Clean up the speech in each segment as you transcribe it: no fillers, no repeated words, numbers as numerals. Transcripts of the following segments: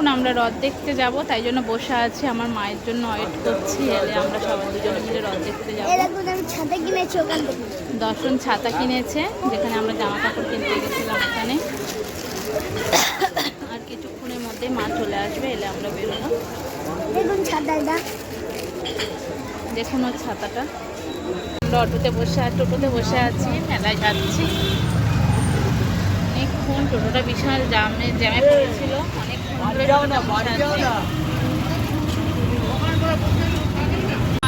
এখন আমরা রথ দেখতে যাব, তাই জন্য বসে আছি, আমার মায়ের জন্য ওয়েট করছি, এলে আমরা সবাই দুজনে মিলে রথ দেখতে যাবো। দর্শন ছাতা কিনেছে, যেখানে আমরা জামা কাপড় কিনতে গেছিলাম এখানে। আর কিছুক্ষণের মধ্যে মা চলে আসবে, এলে আমরা বেরোবো। দেখুন ছাতাটা, দেখুন ওর ছাতাটা। আমরা টোটোতে বসে আছি, মেলায় যাচ্ছি। অনেকক্ষণ টোটোটা বিশাল জ্যামে পড়েছিল,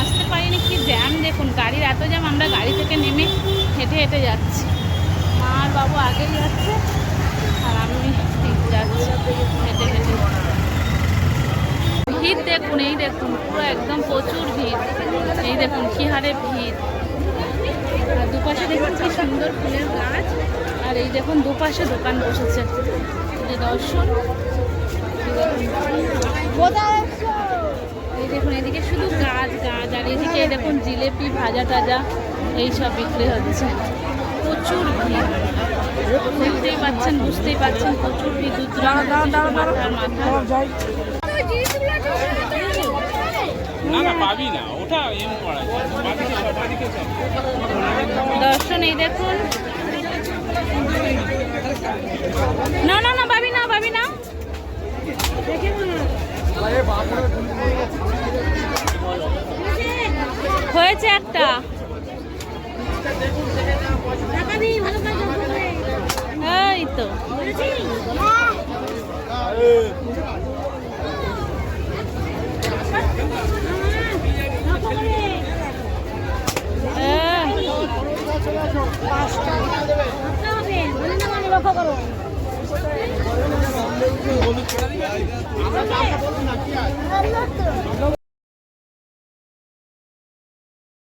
আসতে পারিনি, কি জ্যাম দেখুন, গাড়ির এত জ্যাম। আমরা গাড়ি থেকে নেমে হেঁটে হেঁটে যাচ্ছি, মা আর বাবু আগে যাচ্ছে আর আমি যাচ্ছি হেঁটে হেঁটে। ভিড় দেখুন, এই দেখুন পুরো একদম প্রচুর ভিড়, এই দেখুন কি হারে ভিড়। আর দুপাশে দেখুন কি সুন্দর ফুলের গাছ, আর এই দেখুন দুপাশে দোকান বসেছে। যে দর্শন, এই দেখুন এদিকে শুধু গাছ গাছ, আর এদিকে এই দেখুন জিলেপি ভাজা টাজা এইসব বিক্রি হচ্ছে। প্রচুর ভিড়, দেখতেই পাচ্ছেন, বুঝতেই পাচ্ছেন, প্রচুর ভিড়। মাথার মাথা দর্শন, এই দেখুন। না না না ভাবি না, ভাবি না, হয়েছে একটা। এই তো লক্ষ্য করো।